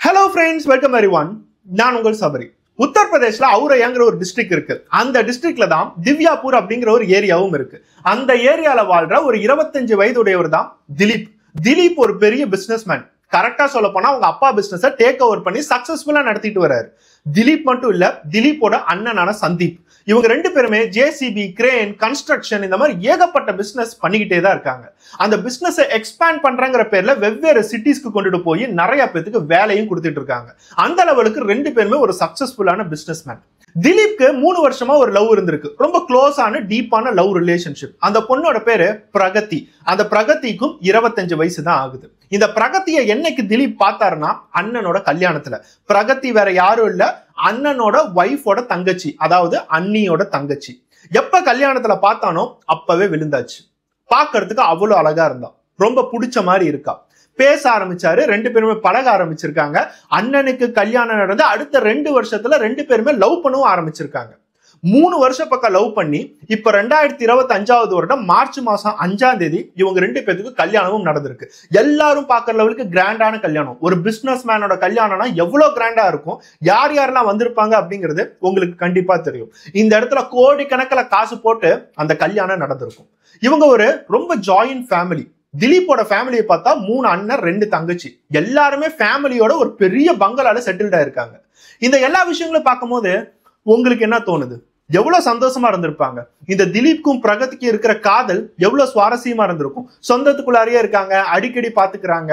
Hello friends, welcome everyone. நான் உங்கள் சபரி. உத்தர் பிரதேஷ்ல அவுரையாங்கிற ஒரு டிஸ்ட்ரிக்ட் இருக்கு. அந்த டிஸ்ட்ரிக்ட்ல தான் திவ்யாபூர் அப்படிங்கிற ஒரு ஏரியாவும் இருக்கு. அந்த ஏரியால வாழ்ற ஒரு 25 வயதுடையவர் தான் திலீப். திலீப் ஒரு பெரிய பிசினஸ்மேன். கரெக்டா சொல்ல போனா அவங்க அப்பா பிசினஸை டேக் ஓவர் பண்ணி சக்சஸ்ஃபுல்லா நடத்திட்டு வர்றாரு. திலீப் மட்டும் இல்ல, திலீப்போட அண்ணனான சந்தீப், இவங்க ரெண்டு பேருமே ஜேசிபி, கிரேன், கன்ஸ்ட்ரக்ஷன் இந்த மாதிரி ஏகப்பட்ட பிசினஸ் பண்ணிக்கிட்டே தான் இருக்காங்க. அந்த பிசினஸ் எக்ஸ்பேண்ட் பண்றங்கிற பேர்ல வெவ்வேறு சிட்டிஸ்க்கு கொண்டுட்டு போய் நிறைய பேருக்கு வேலையும் கொடுத்துட்டு இருக்காங்க. அந்த லெவலுக்கு ரெண்டு பேருமே ஒரு சக்சஸ்ஃபுல்லான பிசினஸ்மேன். திலீப்க்கு 3 வருஷமா ஒரு லவ் இருந்திருக்கு. ரொம்ப க்ளோஸான டீப்பான லவ் ரிலேஷன்ஷிப். அந்த பொண்ணோட பேரு பிரகதி. அந்த பிரகதிக்கும் 25 வயசு தான் ஆகுது. இந்த பிரகதியை என்னைக்கு திலீப் பார்த்தாருன்னா அண்ணனோட கல்யாணத்துல. பிரகதி வேற யாரும் இல்ல, அண்ணனோட வைஃபோட தங்கச்சி, அதாவது அண்ணியோட தங்கச்சி. எப்ப கல்யாணத்துல பார்த்தானோ அப்பவே விழுந்தாச்சு. பாக்குறதுக்கு அவ்வளவு அழகா இருந்தா, ரொம்ப பிடிச்ச மாதிரி இருக்கா. பேச ஆரம்பிச்சாரு, ரெண்டு பேருமே பழக ஆரம்பிச்சிருக்காங்க. அண்ணனுக்கு கல்யாணம் நடந்து அடுத்த 2 வருஷத்துல ரெண்டு பேருமே லவ் பண்ணவும் ஆரம்பிச்சிருக்காங்க. 3 வருஷம் பக்கம் லவ் பண்ணி இப்ப 2025 வருடம் மார்ச் மாசம் 5ஆம் தேதி இவங்க ரெண்டு பேருக்கு கல்யாணமும் நடந்திருக்கு. எல்லாரும் பாக்குற லெவலுக்கு கிராண்டான கல்யாணம். ஒரு பிசினஸ் மேனோட கல்யாணம்னா எவ்வளவு கிராண்டா இருக்கும், யார் யாரெல்லாம் வந்திருப்பாங்க அப்படிங்கிறது உங்களுக்கு கண்டிப்பா தெரியும். இந்த இடத்துல கோடிக்கணக்கில் காசு போட்டு அந்த கல்யாணம் நடந்திருக்கும். இவங்க ஒரு ரொம்ப ஜாயின்ட் ஃபேமிலி. திலீப்போட ஃபேமிலியை பார்த்தா 3 அண்ணன் 2 தங்கச்சி, எல்லாருமே ஃபேமிலியோட ஒரு பெரிய பங்களால செட்டில்டா இருக்காங்க. இந்த எல்லா விஷயங்களும் பார்க்கும்போது உங்களுக்கு என்ன தோணுது? எவ்வளவு சந்தோஷமா இருந்திருப்பாங்க. இந்த திலீப்க்கும் பிரகதிக்கும் இருக்கிற காதல் எவ்வளவு சுவாரஸ்யமா இருந்திருக்கும். சொந்தத்துக்குள்ளாரியே இருக்காங்க, அடிக்கடி பாத்துக்கிறாங்க.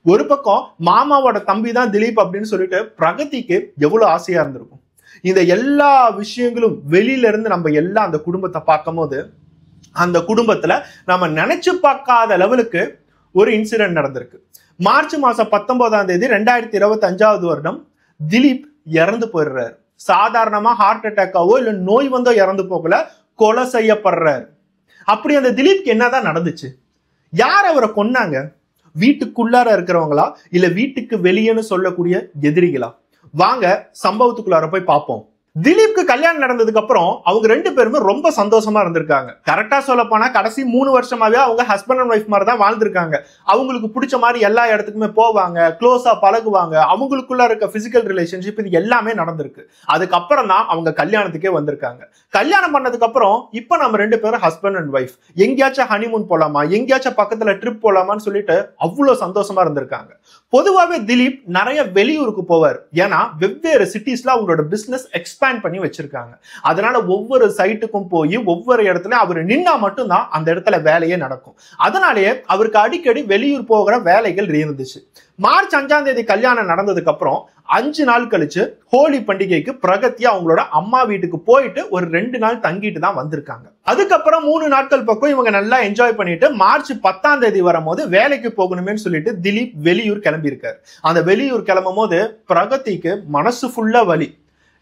ஒரு பக்கம் மாமாவோட தம்பி தான் திலீப் அப்படின்னு சொல்லிட்டு பிரகதிக்கு எவ்வளவு ஆசையா இருந்திருக்கும். இந்த எல்லா விஷயங்களும் வெளியில இருந்து நம்ம எல்லாம் அந்த குடும்பத்தை பார்க்கும் போது அந்த குடும்பத்துல நம்ம நினைச்சு பார்க்காத லெவலுக்கு ஒரு இன்சிடென்ட் நடந்திருக்கு. மார்ச் மாசம் 19ஆம் தேதி 2025 வருடம் திலீப் இறந்து போயிடுறாரு. சாதாரணமா ஹார்ட் அட்டாக்காவோ இல்ல நோய் வந்தோ இறந்து போகல, கொலை செய்யப்படுறாரு. அப்படி அந்த திலீப்க்கு என்னதான் நடந்துச்சு? யார் அவரை கொன்னாங்க? வீட்டுக்குள்ளார இருக்கிறவங்களா இல்ல வீட்டுக்கு வெளியேன்னு சொல்லக்கூடிய எதிரிகளா? வாங்க சம்பவத்துக்குள்ளார போய் பார்ப்போம். திலீப்க்கு கல்யாணம் நடந்ததுக்கு அப்புறம் அவங்க ரெண்டு பேருமே ரொம்ப சந்தோஷமா இருந்திருக்காங்க. கரெக்டா சொல்ல போனா கடைசி 3 வருஷமாவே அவங்க ஹஸ்பண்ட் அண்ட் ஒய்ஃப் மாதிரி தான் வாழ்ந்திருக்காங்க. அவங்களுக்கு பிடிச்ச மாதிரி எல்லா இடத்துக்குமே போவாங்க, க்ளோஸா பழகுவாங்க. அவங்களுக்குள்ள இருக்க பிசிக்கல் ரிலேஷன்ஷிப் இது எல்லாமே நடந்திருக்கு. அதுக்கப்புறம் தான் அவங்க கல்யாணத்துக்கே வந்திருக்காங்க. கல்யாணம் பண்ணதுக்கு அப்புறம் இப்ப நம்ம ரெண்டு பேரும் ஹஸ்பண்ட் அண்ட் ஒய்ஃப், எங்கேயாச்சும் ஹனிமூன் போலாமா, எங்கேயாச்சும் பக்கத்துல ட்ரிப் போலாமான்னு சொல்லிட்டு அவ்வளவு சந்தோஷமா இருந்திருக்காங்க. பொதுவாகவே திலீப் நிறைய வெளியூருக்கு போவார். ஏன்னா வெவ்வேறு சிட்டிஸ்ல அவங்களோட பிசினஸ் எக்ஸ்பேண்ட் பண்ணி வச்சிருக்காங்க. அதனால ஒவ்வொரு சைட்டுக்கும் போய் ஒவ்வொரு இடத்துல அவர் நின்னா மட்டும்தான் அந்த இடத்துல வேலையே நடக்கும். அதனாலேயே அவருக்கு அடிக்கடி வெளியூர் போகிற வேலைகள் இருந்துச்சு. மார்ச் 5ஆம் தேதி கல்யாணம் நடந்ததுக்கு அப்புறம் 5 நாள் கழிச்சு ஹோலி பண்டிகைக்கு பிரகதி அவங்களோட அம்மா வீட்டுக்கு போயிட்டு ஒரு 2 நாள் தங்கிட்டு தான் வந்திருக்காங்க. அதுக்கப்புறம் 3 நாட்கள் பக்கம் இவங்க நல்லா என்ஜாய் பண்ணிட்டு மார்ச் 10ஆம் தேதி வரும்போது வேலைக்கு போகணுமே சொல்லிட்டு திலீப் வெளியூர் கிளம்பி இருக்காரு. அந்த வெளியூர் கிளம்பும் போது பிரகதிக்கு மனசு ஃபுல்லா வலி.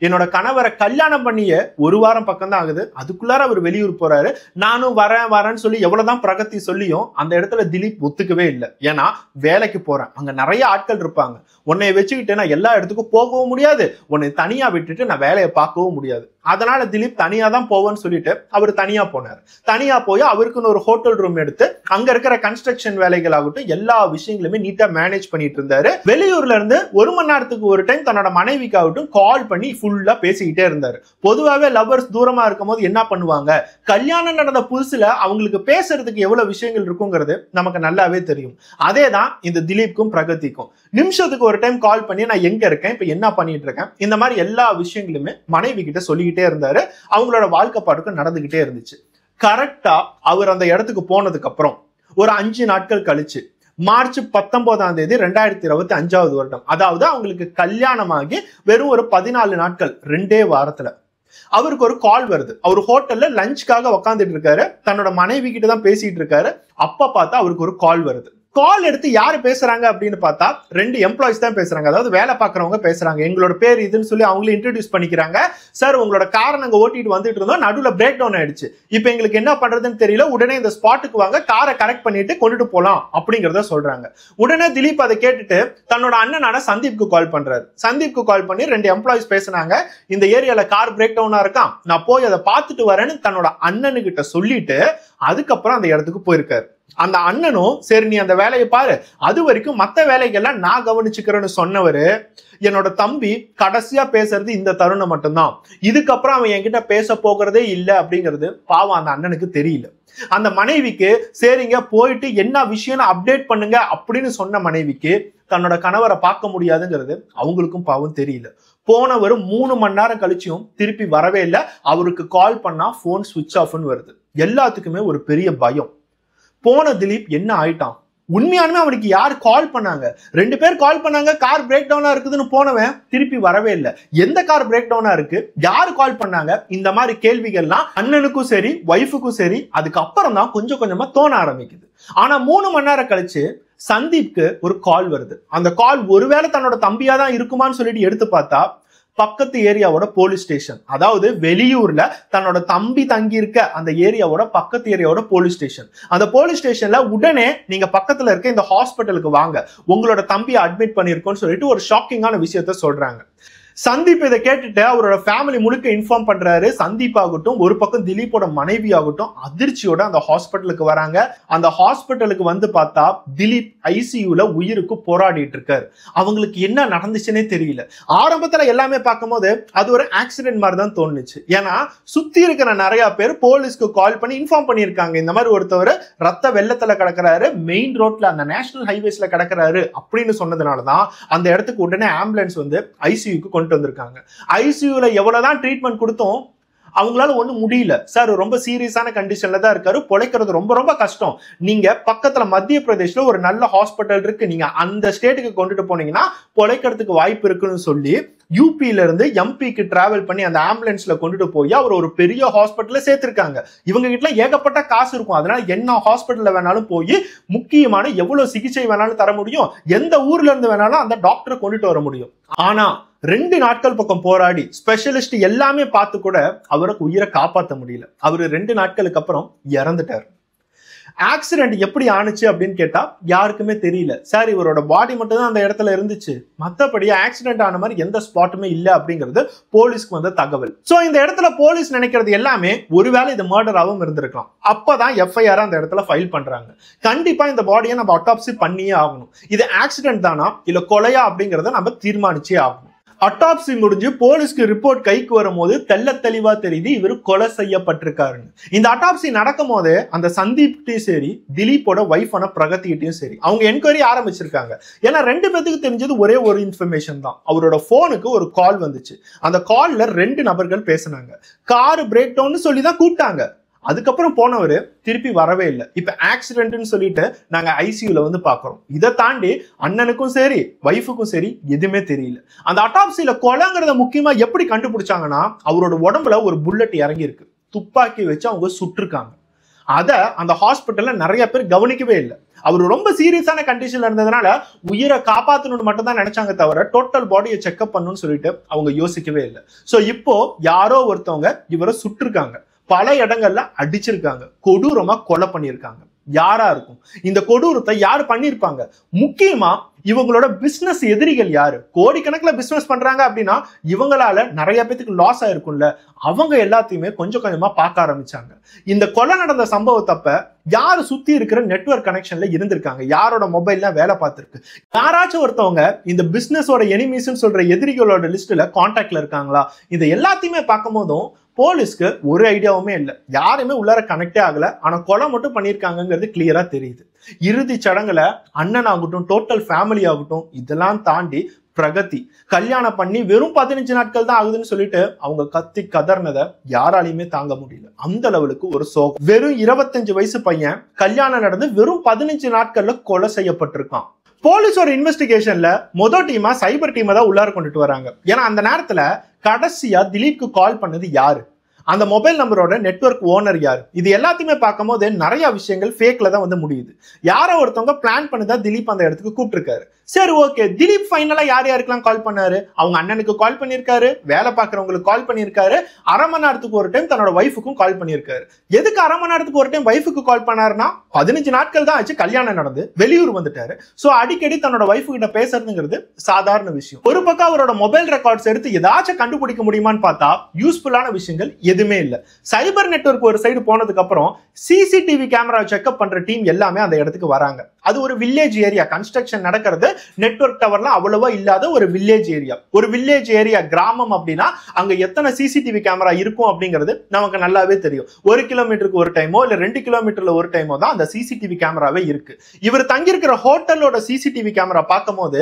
என்னோட கணவரை கல்யாணம் பண்ணிய 1 வாரம் பக்கம் தான் ஆகுது, அதுக்குள்ளார அவர் வெளியூர் போறாரு, நானும் வரேன்னு சொல்லி எவ்வளவுதான் பிரகதி சொல்லியும் அந்த இடத்துல திலீப் ஒத்துக்கவே இல்லை. ஏன்னா வேலைக்கு போறேன், அங்க நிறைய ஆட்கள் இருப்பாங்க, உன்னை வச்சுக்கிட்டு நான் எல்லா இடத்துக்கும் போகவும் முடியாது, உன்னை தனியா விட்டுட்டு நான் வேலையை பார்க்கவும் முடியாது. அதனால திலீப் தனியா தான் போவேன்னு சொல்லிட்டு அவர் தனியா போனார். தனியா போய் அவருக்குன்னு ஒரு ஹோட்டல் ரூம் எடுத்து அங்க இருக்கிற கன்ஸ்ட்ரக்ஷன் வேலைகள் ஆகட்டும் எல்லா விஷயங்களுமே நீட்டா மேனேஜ் பண்ணிட்டு இருந்தாரு. வெளியூர்ல இருந்து 1 மணி நேரத்துக்கு ஒரு டைம் தன்னோட மனைவிக்கு ஆகட்டும் கால் பண்ணி ஃபுல்லா பேசிக்கிட்டே இருந்தாரு. பொதுவாகவே லவ்வர்ஸ் தூரமா இருக்கும் போது என்ன பண்ணுவாங்க, கல்யாணம் நடந்த புதுசுல அவங்களுக்கு பேசுறதுக்கு எவ்வளவு விஷயங்கள் இருக்குங்கிறது நமக்கு நல்லாவே தெரியும். அதே தான் இந்த திலீப்க்கும் பிரகதிக்கும். நிமிஷத்துக்கு ஒரு டைம் கால் பண்ணி நான் எங்க இருக்கேன், இப்ப என்ன பண்ணிட்டு இருக்கேன், இந்த மாதிரி எல்லா விஷயங்களுமே மனைவி கிட்ட சொல்லிக்கிட்டே இருந்தாரு. அவங்களோட வாழ்க்கை பாட்டுக்கு நடந்துகிட்டே இருந்துச்சு. கரெக்டா அவர் அந்த இடத்துக்கு போனதுக்கு அப்புறம் ஒரு 5 நாட்கள் கழிச்சு மார்ச் 19ஆம் தேதி 2025 வருடம், அதாவது அவங்களுக்கு கல்யாணமாகி வெறும் ஒரு 14 நாட்கள் 2 வாரத்துல அவருக்கு ஒரு கால் வருது. அவர் ஹோட்டல்ல லஞ்சுக்காக உட்காந்துட்டு இருக்காரு, தன்னோட மனைவி கிட்ட தான் பேசிட்டு இருக்காரு. அப்ப பார்த்தா அவருக்கு ஒரு கால் வருது. கால் எடுத்து யாரு பேசுறாங்க அப்படின்னு பார்த்தா 2 எம்ப்ளாயிஸ் தான் பேசுறாங்க, அதாவது வேலை பார்க்கறவங்க பேசுறாங்க. எங்களோட பேர் இதுன்னு சொல்லி அவங்களே இன்ட்ரோடியூஸ் பண்ணிக்கிறாங்க. சார் உங்களோட காரை நாங்க ஓட்டிட்டு வந்துட்டு இருந்தோம், நடுவுல பிரேக் டவுன் ஆயிடுச்சு, இப்போ எங்களுக்கு என்ன பண்றதுன்னு தெரியல, உடனே இந்த ஸ்பாட்டுக்கு வாங்க, காரை கரெக்ட் பண்ணிட்டு கொண்டுட்டு போலாம் அப்படிங்கறத சொல்றாங்க. உடனே திலீப் அதை கேட்டுட்டு தன்னோட அண்ணனான சந்தீப்க்கு கால் பண்றாரு. சந்தீப்க்கு கால் பண்ணி 2 எம்ப்ளாயிஸ் பேசுனாங்க, இந்த ஏரியால கார் பிரேக் டவுனா இருக்கான், நான் போய் அதை பார்த்துட்டு வரேன்னு தன்னோட அண்ணனுக்கிட்ட சொல்லிட்டு அதுக்கப்புறம் அந்த இடத்துக்கு போயிருக்காரு. அந்த அண்ணனும் சரி நீ அந்த வேலையை பாரு, அது வரைக்கும் மத்த வேலைகள்லாம் நான் கவனிச்சுக்கிறேன்னு சொன்னவரு என்னோட தம்பி கடைசியா பேசுறது இந்த தருணம் மட்டும்தான். இதுக்கப்புறம் அவன் என்கிட்ட பேச போகிறதே இல்லை அப்படிங்கிறது பாவம் அந்த அண்ணனுக்கு தெரியல. அந்த மனைவிக்கு சரிங்க போயிட்டு என்ன விஷயம்னு அப்டேட் பண்ணுங்க அப்படின்னு சொன்ன மனைவிக்கு தன்னோட கணவரை பார்க்க முடியாதுங்கிறது அவங்களுக்கும் பாவம் தெரியல. போனவர் 3 மணி நேரம் கழிச்சும் திருப்பி வரவே இல்லை. அவருக்கு கால் பண்ணா போன் சுவிட்ச் ஆஃப்னு வருது. எல்லாத்துக்குமே ஒரு பெரிய பயம். போன திலீப் என்ன ஆயிட்டான்? உண்மையானுமே அவனுக்கு யார் கால் பண்ணாங்க? 2 பேர் கால் பண்ணாங்க, கார் பிரேக் டவுனா இருக்குதுன்னு போனவன் திருப்பி வரவே இல்லை. எந்த கார் பிரேக் டவுனா இருக்கு, யாரு கால் பண்ணாங்க? இந்த மாதிரி கேள்விகள்லாம் அண்ணனுக்கும் சரி ஒய்ஃபுக்கும் சரி அதுக்கப்புறம் தான் கொஞ்சம் கொஞ்சமா தோண ஆரம்பிக்குது. ஆனா 3 மணி நேரம் கழிச்சு சந்தீப்க்கு ஒரு கால் வருது. அந்த கால் ஒருவேளை தன்னோட தம்பியா தான் இருக்குமான்னு சொல்லிட்டு எடுத்து பார்த்தா பக்கத்து ஏரியாவோட போலீஸ் ஸ்டேஷன், அதாவது வெளியூர்ல தன்னோட தம்பி தங்கி இருக்க அந்த ஏரியாவோட பக்கத்து ஏரியாவோட போலீஸ் ஸ்டேஷன். அந்த போலீஸ் ஸ்டேஷன்ல உடனே நீங்க பக்கத்துல இருக்க இந்த ஹாஸ்பிட்டலுக்கு வாங்க, உங்களோட தம்பியை அட்மிட் பண்ணிருக்கோம்னு சொல்லிட்டு ஒரு ஷாக்கிங்கான விஷயத்த சொல்றாங்க. சந்தீப் இதை கேட்டுட்டு அவரோட ஃபேமிலி முழுக்க இன்ஃபார்ம் பண்றாரு. சந்தீப் ஆகட்டும், ஒரு பக்கம் திலீப்போட மனைவி ஆகட்டும் அதிர்ச்சியோட அந்த ஹாஸ்பிட்டலுக்கு வராங்க. அந்த ஹாஸ்பிட்டலுக்கு வந்து பார்த்தா திலீப் ஐசியூல உயிருக்கு போராடிட்டு இருக்காரு. அவங்களுக்கு என்ன நடந்துச்சுன்னே தெரியல. ஆரம்பத்துல எல்லாமே பார்க்கும்போது அது ஒரு ஆக்சிடென்ட் மாதிரி தான் தோணுச்சு. ஏன்னா சுத்தி இருக்கிற நிறைய பேர் போலீஸ்க்கு கால் பண்ணி இன்ஃபார்ம் பண்ணியிருக்காங்க, இந்த மாதிரி ஒருத்தவர் ரத்த வெள்ளத்துல கிடக்குறாரு, மெயின் ரோட்ல அந்த நேஷனல் ஹைவேஸ்ல கிடக்குறாரு அப்படின்னு சொன்னதுனாலதான் அந்த இடத்துக்கு உடனே ஆம்புலன்ஸ் வந்து ஐசியூக்கு கொண்டு வந்திருக்காங்க. ஐசியூல எவ்வளவுதான் ட்ரீட்மெண்ட் கொடுத்தோம் அவங்களால ஒண்ணும் முடியல. சார் ரொம்ப சீரியஸான கண்டிஷன்ல தான் இருக்காரு, பொழைக்கிறது ரொம்ப ரொம்ப கஷ்டம். நீங்க பக்கத்துல மத்திய பிரதேஷ்ல ஒரு நல்ல ஹாஸ்பிட்டல் இருக்கு, நீங்க அந்த ஸ்டேட்டுக்கு கொண்டுட்டு போனீங்கன்னா பொழைக்கிறதுக்கு வாய்ப்பு இருக்குன்னு சொல்லி யூபியில இருந்து எம்பிக்கு டிராவல் பண்ணி அந்த ஆம்புலன்ஸ்ல கொண்டுட்டு போய் அவர் ஒரு பெரிய ஹாஸ்பிட்டல்ல சேர்த்திருக்காங்க. இவங்க கிட்ட ஏகப்பட்ட காசு இருக்கும், அதனால என்ன ஹாஸ்பிட்டல்ல வேணாலும் போய் முக்கியமான எவ்வளவு சிகிச்சை வேணாலும் தர முடியும், எந்த ஊர்ல இருந்து வேணாலும் அந்த டாக்டரை கொண்டுட்டு வர முடியும். ஆனா 2 நாட்கள் பக்கம் போராடி ஸ்பெஷலிஸ்ட் எல்லாமே பார்த்து கூட அவருக்கு உயிரை காப்பாற்ற முடியல. அவரு 2 நாட்களுக்கு அப்புறம் இறந்துட்டார். ஆக்சிடென்ட் எப்படி ஆனிச்சு அப்படின்னு கேட்டா யாருக்குமே தெரியல. சார் இவரோட பாடி மட்டும் தான் அந்த இடத்துல இருந்துச்சு, மற்றபடி ஆக்சிடென்ட் ஆன மாதிரி எந்த ஸ்பாட்டுமே இல்ல அப்படிங்கிறது போலீஸ்க்கு வந்த தகவல். சோ இந்த இடத்துல போலீஸ் நினைக்கிறது எல்லாமே ஒருவேளை இது மர்டராகவும் இருந்திருக்கலாம். அப்பதான் எஃப்ஐஆர் அந்த இடத்துல ஃபைல் பண்றாங்க. கண்டிப்பா இந்த பாடியை நம்ம அட்டாப்சி பண்ணியே ஆகணும். இது ஆக்சிடென்ட் தானா இல்ல கொலையா அப்படிங்கறத நம்ம தீர்மானிச்சே ஆகணும். அட்டாப்சி முடிஞ்சு போலீஸ்க்கு ரிப்போர்ட் கைக்கு வரும்போது தெல்ல தெளிவா தெரியுது இவர் கொலை செய்யப்பட்டிருக்காருன்னு. இந்த அட்டாப்சி நடக்கும் போது அந்த சந்தீப்கிட்டையும் சரி திலீப்போட ஒய்ஃபான பிரகதிகிட்டையும் சரி அவங்க என்கொயரி ஆரம்பிச்சிருக்காங்க. ஏன்னா 2 பேத்துக்கு தெரிஞ்சது ஒரே ஒரு இன்ஃபர்மேஷன் தான். அவரோட போனுக்கு ஒரு கால் வந்துச்சு. அந்த கால்ல 2 நபர்கள் பேசினாங்க. கார் பிரேக் டவுன் சொல்லி தான் கூப்பிட்டாங்க. அதுக்கப்புறம் போனவர் திருப்பி வரவே இல்லை. இப்ப ஆக்சிடென்ட்னு சொல்லிட்டு நாங்க ஐசியூல வந்து பாக்குறோம். இதை தாண்டி அண்ணனுக்கும் சரி ஒய்ஃபுக்கும் சரி எதுவுமே தெரியல. அந்த அட்டாப்சியில கொலைங்கிறத முக்கியமா எப்படி கண்டுபிடிச்சாங்கன்னா அவரோட உடம்புல ஒரு புல்லட் இறங்கி இருக்கு, துப்பாக்கி வச்சு அவங்க சுட்டிருக்காங்க. அத அந்த ஹாஸ்பிட்டல்ல நிறைய பேர் கவனிக்கவே இல்லை. அவர் ரொம்ப சீரியஸான கண்டிஷன்ல இருந்ததுனால உயிரை காப்பாற்றணும்னு மட்டும் தான் நினைச்சாங்க தவிர டோட்டல் பாடியை செக்அப் பண்ணணும்னு சொல்லிட்டு அவங்க யோசிக்கவே இல்லை. சோ இப்போ யாரோ ஒருத்தவங்க இவரை சுட்டிருக்காங்க, பல இடங்கள்ல அடிச்சிருக்காங்க, கொடூரமா கொலை பண்ணியிருக்காங்க. யாரா இருக்கும்? இந்த கொடூரத்தை யாரு பண்ணிருப்பாங்க? முக்கியமா இவங்களோட பிசினஸ் எதிரிகள் யாரு? கோடிக்கணக்கில் பிசினஸ் பண்றாங்க அப்படின்னா இவங்களால நிறைய பேத்துக்கு லாஸ் ஆயிருக்கும்ல. அவங்க எல்லாத்தையுமே கொஞ்சம் கொஞ்சமா பார்க்க ஆரம்பிச்சாங்க. இந்த கொலை நடந்த சம்பவத்தப்ப யாரு சுத்தி இருக்கிற நெட்வொர்க் கனெக்ஷன்ல இருந்திருக்காங்க, யாரோட மொபைல்ல வேலை பார்த்திருக்கு, யாராச்சும் ஒருத்தவங்க இந்த பிசினஸோட எனிமீஸ்ன்னு சொல்ற எதிரிகளோட லிஸ்ட்ல கான்டாக்ட்ல இருக்காங்களா? இதை எல்லாத்தையுமே பார்க்கும் போதும் போலீஸ்க்கு ஒரு ஐடியாவுமே இல்லை, யாருமே உள்ளார கனெக்டே ஆகல. ஆனா கொலை மட்டும் பண்ணியிருக்காங்கிறது கிளியரா தெரியுது. இறுதி சடங்குல அண்ணன் ஆகட்டும் டோட்டல் ஃபேமிலி ஆகட்டும் இதெல்லாம் தாண்டி பிரகதி கல்யாணம் பண்ணி வெறும் 15 நாட்கள் தான் ஆகுதுன்னு சொல்லிட்டு அவங்க கத்தி கதர்னதை யாராலையுமே தாங்க முடியல. அந்த லெவலுக்கு ஒரு சோகம். வெறும் 25 வயசு பையன் கல்யாணம் நடந்து வெறும் 15 நாட்கள்ல கொலை செய்யப்பட்டிருக்கான். போலீஸோட இன்வெஸ்டிகேஷன்ல மொதல் டீமா சைபர் டீமை தான் உள்ளார கொண்டுட்டு வராங்க. ஏன்னா அந்த நேரத்துல கடைசியா திலீப்க்கு கால் பண்ணது யாரு, அந்த மொபைல் நம்பரோட நெட்வொர்க் ஓனர் யாரு, இது எல்லாத்தையுமே பார்க்கும் போது நிறைய விஷயங்கள் ஃபேக்ல தான் வந்து முடியுது. யாரோ ஒருத்தவங்க பிளான் பண்ணிதான் திலீப் அந்த இடத்துக்கு கூப்பிட்டுருக்காரு. சரி ஓகே, திலீப் ஃபைனலா யார் யாருக்கெல்லாம் கால் பண்ணாரு? அவங்க அண்ணனுக்கு கால் பண்ணியிருக்காரு, வேலை பார்க்கறவங்களுக்கு கால் பண்ணியிருக்காரு, அரை மணி நேரத்துக்கு ஒரு டைம் தன்னோட ஒய்ஃபுக்கும் கால் பண்ணியிருக்காரு. எதுக்கு அரை மணி நேரத்துக்கு ஒரு டைம் ஒய்ஃபுக்கு கால் பண்ணாருன்னா 15 நாட்கள் தான் ஆச்சு கல்யாணம் நடந்து, வெளியூர் வந்துட்டாரு. சோ அடிக்கடி தன்னோட ஒய்ஃபு கிட்ட பேசுறதுங்கிறது சாதாரண விஷயம். ஒரு பக்கம் அவரோட மொபைல் ரெக்கார்ட்ஸ் எடுத்து ஏதாச்சும் கண்டுபிடிக்க முடியுமான்னு பார்த்தா யூஸ்ஃபுல்லான விஷயங்கள் எதுவுமே இல்ல. சைபர் நெட்வொர்க் ஒரு சைடு போனதுக்கு அப்புறம் சிசிடிவி கேமரா செக்அப் பண்ற டீம் எல்லாமே அந்த இடத்துக்கு வராங்க. அது ஒரு வில்லேஜ் ஏரியா, கன்ஸ்ட்ரக்ஷன் நடக்கிறது, நெட்வொர்க் டவர்லாம் அவ்வளவா இல்லாத ஒரு வில்லேஜ் ஏரியா. ஒரு வில்லேஜ் ஏரியா, கிராமம் அப்படின்னா அங்க எத்தனை சிசிடிவி கேமரா இருக்கும் அப்படிங்கிறது நமக்கு நல்லாவே தெரியும். 1 கிலோமீட்டருக்கு ஒரு டைமோ இல்ல 2 கிலோமீட்டர்ல ஒரு டைமோ தான் அந்த சிசிடிவி கேமராவே இருக்கு. இவர் தங்கியிருக்கிற ஹோட்டலோட சிசிடிவி கேமரா பார்க்கும் போது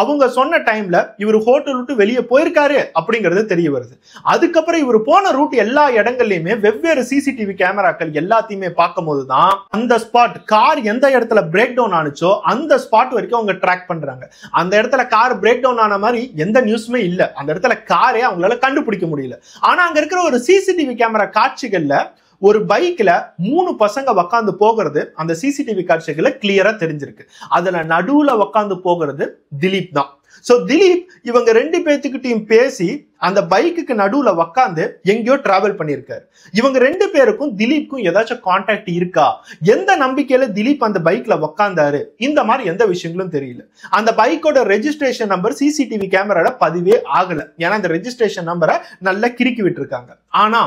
அவங்க சொன்ன டைம்ல இவர் ஹோட்டல் விட்டு வெளியே போயிருக்காரு அப்படிங்கிறது தெரிய வருது. அதுக்கப்புறம் இவர் போன ரூட் எல்லா இடங்கள்லயுமே வெவ்வேறு சிசிடிவி கேமராக்கள் எல்லாத்தையுமே பார்க்கும் போதுதான் அந்த ஸ்பாட், கார் எந்த இடத்துல பிரேக் டவுன் ஆனிச்சோ அந்த ஸ்பாட் வரைக்கும் அவங்க ட்ராக் பண்றாங்க. அந்த இடத்துல கார் பிரேக் டவுன் ஆன மாதிரி எந்த நியூஸுமே இல்ல. அந்த இடத்துல காரே அவங்களால கண்டுபிடிக்க முடியல. ஆனா அங்க இருக்கிற ஒரு சிசிடிவி கேமரா காட்சிகள்ல ஒரு பைக்ல 3 பசங்க உக்காந்து போகிறது அந்த சிசிடிவி காட்சிகளை கிளியரா தெரிஞ்சிருக்கு. அதுல நடுவுல உக்காந்து போகிறது திலீப் தான். சோ திலீப் இவங்க 2 பேத்துக்கிட்டையும் பேசி அந்த பைக்குக்கு நடுவுல உக்காந்து எங்கேயோ டிராவல் பண்ணியிருக்காரு. இவங்க 2 பேருக்கும் திலீப்க்கும் ஏதாச்சும் கான்டாக்ட் இருக்கா, எந்த நம்பிக்கையில திலீப் அந்த பைக்ல உக்காந்தாரு, இந்த மாதிரி எந்த விஷயங்களும் தெரியல. அந்த பைக்கோட ரெஜிஸ்ட்ரேஷன் நம்பர் சிசிடிவி கேமரால பதிவே ஆகல. ஏன்னா அந்த ரெஜிஸ்ட்ரேஷன் நம்பரை நல்லா கிறுக்கி விட்டுருக்காங்க. ஆனா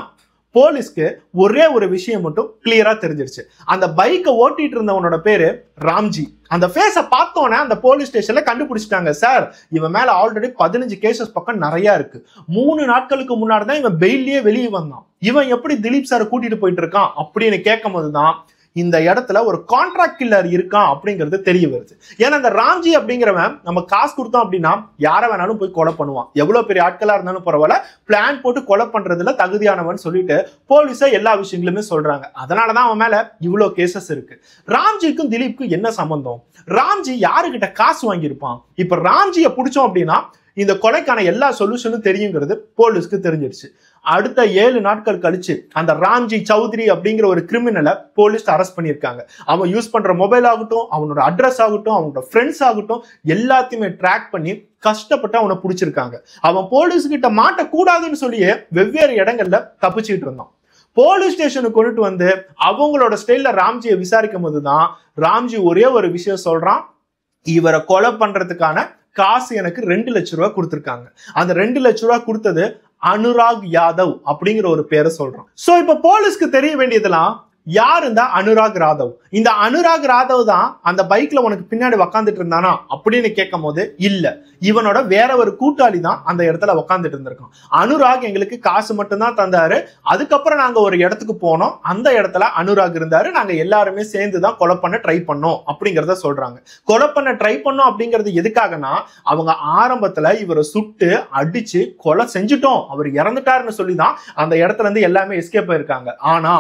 போலீஸ்க்கு ஒரே ஒரு விஷயம் மட்டும் கிளியரா தெரிஞ்சிருச்சு. அந்த பைக்கை ஓட்டிட்டு இருந்தவனோட பேரு ராம்ஜி. அந்த ஃபேஸ பார்த்தோன்னே அந்த போலீஸ் ஸ்டேஷன்ல கண்டுபிடிச்சிட்டாங்க. சார், இவன் மேல ஆல்ரெடி 15 கேசஸ் பக்கம் நிறைய இருக்கு. 3 நாட்களுக்கு முன்னாடி தான் இவன் பெயிலே வெளியே வந்தான். இவன் எப்படி திலீப் சாரை கூட்டிட்டு போயிட்டு இருக்கான் அப்படின்னு கேட்கும் போதுதான் இந்த இடத்துல ஒரு கான்ட்ராக்ட் கில்லர் இருக்கான் அப்படிங்கிறது தெரிய வருது. ஏன்னா இந்த ராம்ஜி அப்படிங்கிறவன் நம்ம காசு கொடுத்தோம் அப்படின்னா யாரை வேணாலும் போய் கொலை பண்ணுவான். எவ்வளவு பெரிய ஆட்களா இருந்தாலும் பரவாயில்ல, பிளான் போட்டு கொலை பண்றதுல தகுதியானவன் சொல்லிட்டு போலீஸை எல்லா விஷயங்களுமே சொல்றாங்க. அதனாலதான் அவன் மேல இவ்வளவு கேசஸ் இருக்கு. ராம்ஜிக்கும் திலீப்க்கும் என்ன சம்பந்தம்? ராம்ஜி யாருகிட்ட காசு வாங்கியிருப்பான்? இப்ப ராம்ஜியை பிடிச்சோம் அப்படின்னா இந்த கொலைக்கான எல்லா சொல்யூஷனும் தெரியுங்கிறது போலீஸ்க்கு தெரிஞ்சிருச்சு. அடுத்த 7 நாட்கள் கழிச்சு அந்த ராம்ஜி சௌத்ரி அப்படிங்கிற ஒரு கிரிமினலை போலீஸ் அரெஸ்ட் பண்ணியிருக்காங்க. அவன் யூஸ் பண்ற மொபைல் ஆகட்டும், அவனோட அட்ரஸ் ஆகட்டும், அவனோட ஃப்ரெண்ட்ஸ் ஆகட்டும், எல்லாத்தையுமே ட்ராக் பண்ணி கஷ்டப்பட்டு அவனை பிடிச்சிருக்காங்க. அவன் போலீஸ் கிட்ட மாட்டக்கூடாதுன்னு சொல்லியே வெவ்வேறு இடங்கள்ல தப்பிச்சுட்டு இருந்தான். போலீஸ் ஸ்டேஷனுக்கு கொண்டுட்டு வந்து அவங்களோட ஸ்டைல்ல ராம்ஜியை விசாரிக்கும் போதுதான் ராம்ஜி ஒரே ஒரு விஷயம் சொல்றான், இவரை கொலை பண்றதுக்கான காசு எனக்கு 2 லட்சம் ரூபாய் கொடுத்திருக்காங்க. அந்த 2 லட்சம் ரூபாய் கொடுத்தது அனுராக் யாதவ் அப்படிங்கிற ஒரு பேரை சொல்றான். சோ இப்ப போலீஸ்க்கு தெரிய வேண்டியதெல்லாம் யார் இந்த அனுராக் ராதவ்? இந்த அனுராக் ராதவ் தான் அந்த பைக்ல உனக்கு பின்னாடி உக்காந்துட்டு இருந்தானா அப்படின்னு கேட்கும் போது இல்ல, இவனோட வேற ஒரு கூட்டாளி தான் அந்த இடத்துல உக்காந்துட்டு இருந்திருக்கான். அனுராக் எங்களுக்கு காசு மட்டும்தான் தந்தாரு, அதுக்கப்புறம் நாங்க ஒரு இடத்துக்கு போனோம், அந்த இடத்துல அனுராக் இருந்தாரு, நாங்க எல்லாருமே சேர்ந்துதான் கொலை பண்ண ட்ரை பண்ணோம் அப்படிங்கறத சொல்றாங்க. கொலை பண்ண ட்ரை பண்ணோம் அப்படிங்கிறது எதுக்காகனா அவங்க ஆரம்பத்துல இவரை சுட்டு அடிச்சு கொலை செஞ்சுட்டோம், அவர் இறந்துட்டாருன்னு சொல்லிதான் அந்த இடத்துல இருந்து எல்லாமே எஸ்கேப் ஆயிருக்காங்க. ஆனா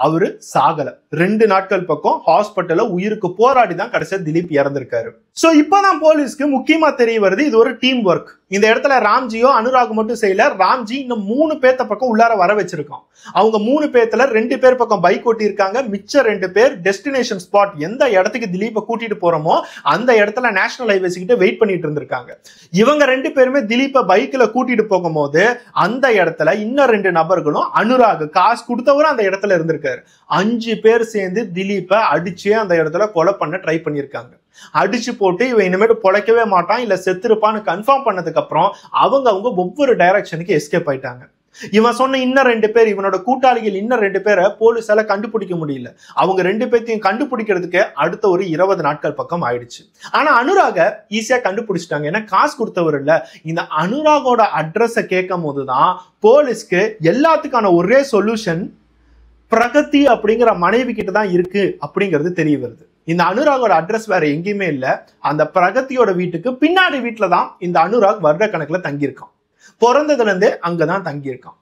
அவரு சாகல. 2 நாட்கள் பக்கம் ஹாஸ்பிட்டல்ல உயிருக்கு போராடி தான் கடைசியா திலீப் இறந்திருக்காரு. சோ இப்பதான் போலீஸ்க்கு முக்கியமா தெரிய வருது இது ஒரு டீம் ஒர்க். இந்த இடத்துல ராம்ஜியோ அனுராக் மட்டும் செய்யல, ராம்ஜி இன்னும் 3 பேத்த பக்கம் உள்ளார வர வச்சிருக்கான். அவங்க 3 பேத்துல 2 பேர் பக்கம் பைக் ஓட்டி இருக்காங்க, மிச்ச 2 பேர் டெஸ்டினேஷன் ஸ்பாட் எந்த இடத்துக்கு திலீப்பை கூட்டிட்டு போறோமோ அந்த இடத்துல நேஷனல் ஹைவேஸ் கிட்ட வெயிட் பண்ணிட்டு இருந்திருக்காங்க. இவங்க 2 பேருமே திலீப்பை பைக்ல கூட்டிட்டு போகும்போது அந்த இடத்துல இன்னும் 2 நபர்களும் அனுராக் காசு கொடுத்தவரும் அந்த இடத்துல இருந்திருக்காரு. 5 பேர் சேர்ந்து திலீப்பை அடிச்சு அந்த இடத்துல கொலை பண்ண ட்ரை பண்ணிருக்காங்க. அடிச்சு போட்டு இவன் இனிமேட்டு பொழைக்கவே மாட்டான் இல்ல செத்துருப்பான்னு கன்ஃபார்ம் பண்ணதுக்கு அப்புறம் அவங்க ஒவ்வொரு டைரக்ஷனுக்கு எஸ்கேப் ஆயிட்டாங்க. இவன் சொன்ன இன்னும் 2 பேர், இவனோட கூட்டாளிகள் இன்னும் 2 பேரை போலீஸால கண்டுபிடிக்க முடியல. அவங்க 2 பேர்த்தையும் கண்டுபிடிக்கிறதுக்கு அடுத்த ஒரு 20 நாட்கள் பக்கம் ஆயிடுச்சு. ஆனா அனுராக ஈஸியா கண்டுபிடிச்சிட்டாங்க, ஏன்னா காசு கொடுத்தவர் இல்ல. இந்த அனுராகோட அட்ரஸை கேட்கும் போதுதான் போலீஸ்க்கு எல்லாத்துக்கான ஒரே சொல்யூஷன் பிரகதி அப்படிங்கிற மனைவி கிட்ட தான் இருக்கு அப்படிங்கிறது தெரிய வருது. இந்த அனுராகோட அட்ரஸ் வேற எங்கேயுமே இல்ல, அந்த பிரகதியோட வீட்டுக்கு பின்னாடி வீட்டுல தான் இந்த அனுராக் வருட கணக்குல தங்கியிருக்கான். பிறந்ததுல இருந்தே அங்கதான் தங்கியிருக்கான்.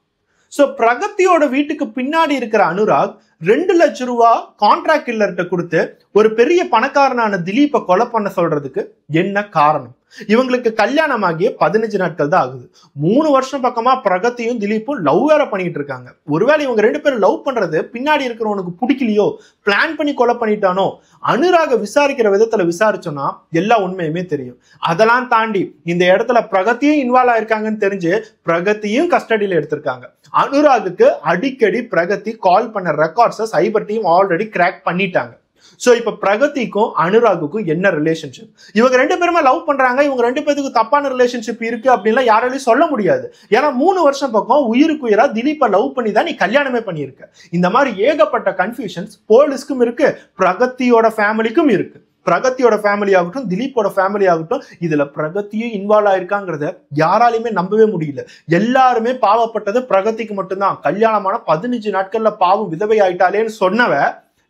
சோ பிரகதியோட வீட்டுக்கு பின்னாடி இருக்கிற அனுராக் 2 லட்சம் ரூபாய் கான்ட்ராக்ட் கில்லர்கிட்ட கொடுத்து ஒரு பெரிய பணக்காரனான திலீப்பை கொலை பண்ண சொல்றதுக்கு என்ன காரணம்? இவங்களுக்கு கல்யாணம் ஆகிய 15 நாட்கள் தான் ஆகுது. 3 வருஷம் பக்கமா பிரகதியும் திலீப்பும் லவ் வேற பண்ணிட்டு இருக்காங்க. ஒருவேளை இவங்க 2 பேரும் லவ் பண்றது பின்னாடி இருக்கிறவனுக்கு பிடிக்கலையோ, பிளான் பண்ணி கொலை பண்ணிட்டானோ, அனுராக விசாரிக்கிற விதத்துல விசாரிச்சோம்னா எல்லா உண்மையுமே தெரியும். அதெல்லாம் தாண்டி இந்த இடத்துல பிரகதியும் இன்வால்வ் ஆயிருக்காங்கன்னு தெரிஞ்சு பிரகதியும் கஸ்டடியில எடுத்திருக்காங்க. அனுராகுக்கு அடிக்கடி பிரகதி கால் பண்ண ரெக்கார்ட்ஸை சைபர் டீம் ஆல்ரெடி கிராக் பண்ணிட்டாங்க. சோ இப்ப பிரகதிக்கும் அனுராகுக்கும் என்ன ரிலேஷன்ஷிப்? இவங்க 2 பேருமே லவ் பண்றாங்க, இவங்க 2 பேருக்கு தப்பான ரிலேஷன்ஷிப் இருக்கு அப்படின்லாம் யாராலையும் சொல்ல முடியாது. ஏன்னா 3 வருஷம் பக்கம் உயிருக்கு உயிரா திலீப்பை லவ் பண்ணி தான் நீ கல்யாணமே பண்ணியிருக்க. இந்த மாதிரி ஏகப்பட்ட கன்ஃபியூஷன்ஸ் போலீஸ்க்கும் இருக்கு, பிரகதியோட ஃபேமிலிக்கும் இருக்கு. பிரகதியோட ஃபேமிலி ஆகட்டும், திலீப்போட ஃபேமிலி ஆகட்டும், இதுல பிரகதியும் இன்வால்வ் ஆயிருக்காங்கிறத யாராலையுமே நம்பவே முடியல. எல்லாருமே பாவப்பட்டது பிரகதிக்கு மட்டும்தான். கல்யாணமான 15 நாட்கள்ல பாவம் விதவை ஆயிட்டாலேன்னு சொன்னவ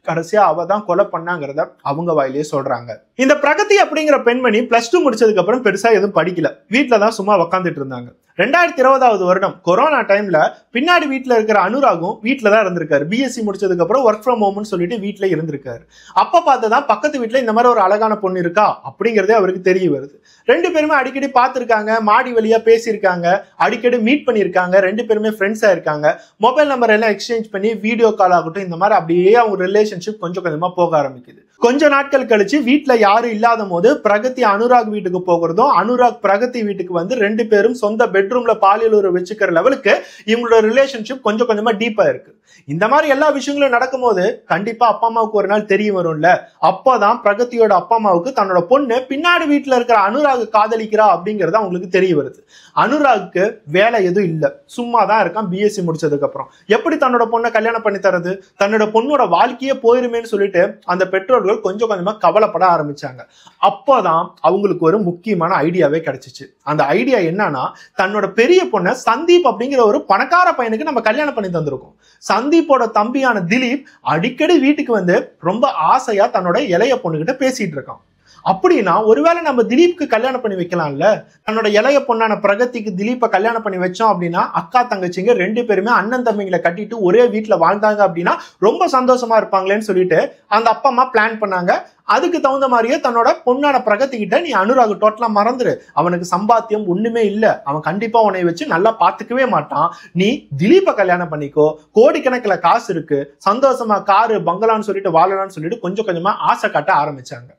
கடைசியா அவ தான் கொலை பண்ணாங்கிறத அவங்க வாயிலேயே சொல்றாங்க. இந்த பிரகதி அப்படிங்கிற பெண்மணி +2 முடிச்சதுக்கு அப்புறம் பெருசா எதுவும் படிக்கல, வீட்டுலதான் சும்மா உக்காந்துட்டு இருந்தாங்க. 2020 வருடம் கொரோனா டைம்ல பின்னாடி வீட்டுல இருக்கிற அனுராகும் வீட்டுல தான் இருந்திருக்காரு. பிஎஸ்சி முடிச்சதுக்கு அப்புறம் ஒர்க் ஃப்ரம் ஹோம்னு சொல்லிட்டு வீட்டுல இருந்திருக்காரு. அப்ப பார்த்துதான் பக்கத்து வீட்டுல இந்த மாதிரி ஒரு அழகான பொண்ணு இருக்கா அப்படிங்கறதே அவருக்கு தெரிய வருது. 2 பேருமே அடிக்கடி பார்த்திருக்காங்க, மாடி வழியா பேசியிருக்காங்க, அடிக்கடி மீட் பண்ணியிருக்காங்க. 2 பேருமே ஃப்ரெண்ட்ஸா இருக்காங்க. மொபைல் நம்பர் எல்லாம் எக்ஸ்சேஞ்ச் பண்ணி வீடியோ கால் ஆகட்டும், இந்த மாதிரி அப்படியே அவங்க ரிலேஷன்ஷிப் கொஞ்சம் கொஞ்சமா போக ஆரம்பிக்குது. கொஞ்ச நாட்கள் கழிச்சு வீட்டுல யாரும் இல்லாத போது பிரகதி அனுராக் வீட்டுக்கு போகிறதும், அனுராக் பிரகதி வீட்டுக்கு வந்து 2 பேரும் சொந்த பெட்ரூம்ல பாலியல் உறவு வச்சுக்கிற லெவலுக்கு இவங்களோட ரிலேஷன்ஷிப் கொஞ்சம் கொஞ்சமா டீப்பா இருக்கு. இந்த மாதிரி எல்லா விஷயங்களும் நடக்கும்போது கண்டிப்பா அப்பா அம்மாவுக்கு ஒரு நாள் தெரிய வரும்ல. அப்பதான் பிரகதியோட அப்பா அம்மாவுக்கு தன்னோட பொண்ணு பின்னாடி வீட்டுல இருக்கிற அனுராக் காதலிக்கிறா அப்படிங்கறது அவங்களுக்கு தெரிய வருது. அனுராக்கு வேலை எதுவும் இல்ல, சும்மா தான் இருக்கான். பிஎஸ்சி முடிச்சதுக்கு அப்புறம் எப்படி தன்னோட பொண்ணை கல்யாணம் பண்ணி தரது? தன்னோட பொண்ணோட வாழ்க்கையே போயிருமேன்னு சொல்லிட்டு அந்த பெற்றோர்கள் கொஞ்சம் கொஞ்சமா கவலைப்பட ஆரம்பிச்சாங்க. அப்போதான் அவங்களுக்கு ஒரு முக்கியமான ஐடியாவே கிடைச்சிச்சு. அந்த ஐடியா என்னன்னா, தன்னோட பெரிய பொண்ணை சந்தீப் அப்படிங்கிற ஒரு பணக்கார பையனுக்கு நம்ம கல்யாணம் பண்ணி தந்திருக்கோம். சந்தீப்போட தம்பியான திலீப் அடிக்கடி வீட்டுக்கு வந்து ரொம்ப ஆசையா தன்னோட இளைய பொண்ணுகிட்ட பேசிட்டு இருக்கான். அப்படின்னா ஒருவேளை நம்ம திலீப்க்கு கல்யாணம் பண்ணி வைக்கலாம்ல. தன்னோட இளைய பொண்ணான பிரகதிக்கு திலீப்பை கல்யாணம் பண்ணி வச்சோம் அப்படின்னா அக்கா தங்கச்சிங்க 2 பேருமே அண்ணன் தம்பிங்களை கட்டிட்டு ஒரே வீட்டுல வாழ்ந்தாங்க அப்படின்னா ரொம்ப சந்தோஷமா இருப்பாங்களேன்னு சொல்லிட்டு அந்த அப்பா அம்மா பிளான் பண்ணாங்க. அதுக்கு தகுந்த மாதிரியே தன்னோட பொண்ணான பிரகதி கிட்ட, நீ அனுராக் டோட்டலா மறந்துரு, அவனுக்கு சம்பாத்தியம் ஒண்ணுமே இல்ல, அவன் கண்டிப்பா உன்னை வச்சு நல்லா பாத்துக்கவே மாட்டான், நீ திலீப்பை கல்யாணம் பண்ணிக்கோ, கோடிக்கணக்கில் காசு இருக்கு, சந்தோஷமா காரு பங்களான்னு சொல்லிட்டு வாழலாம்னு சொல்லிட்டு கொஞ்சம் கொஞ்சமா ஆசை காட்ட ஆரம்பிச்சாங்க.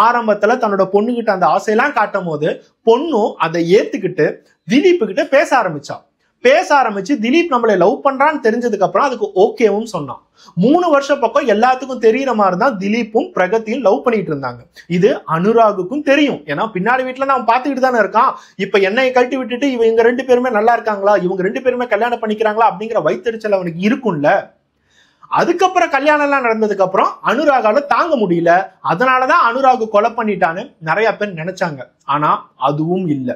ஆரம்பத்துல தன்னோட பொண்ணுகிட்ட அந்த ஆசையெல்லாம் காட்டும் போது பொண்ணும் அதை ஏத்துக்கிட்டு திலீப்பு கிட்ட பேச ஆரம்பிச்சு திலீப் நம்மளை லவ் பண்றான்னு தெரிஞ்சதுக்கு அப்புறம் அதுக்கு ஓகேவும் சொன்னான். 3 வருஷம் பக்கம் எல்லாத்துக்கும் தெரியற மாதிரி தான் திலீப்பும் பிரகதியும் லவ் பண்ணிட்டு இருந்தாங்க. இது அனுராகுக்கும் தெரியும், ஏன்னா பின்னாடி வீட்டுல அவன் பார்த்துக்கிட்டு தானே இருக்கான். இப்ப என்னையை கழட்டி விட்டுட்டு இவங்க 2 பேருமே நல்லா இருக்காங்களா, இவங்க 2 பேருமே கல்யாணம் பண்ணிக்கிறாங்களா அப்படிங்கிற வைத்தறிச்சல் அவனுக்கு இருக்கும்ல. அதுக்கப்புறம் கல்யாணம் எல்லாம் நடந்ததுக்கு அப்புறம் அனுராகால தாங்க முடியல, அதனாலதான் அனுராக் கொலை பண்ணிட்டான்னு நிறைய பேர் நினைச்சாங்க. ஆனா அதுவும் இல்ல.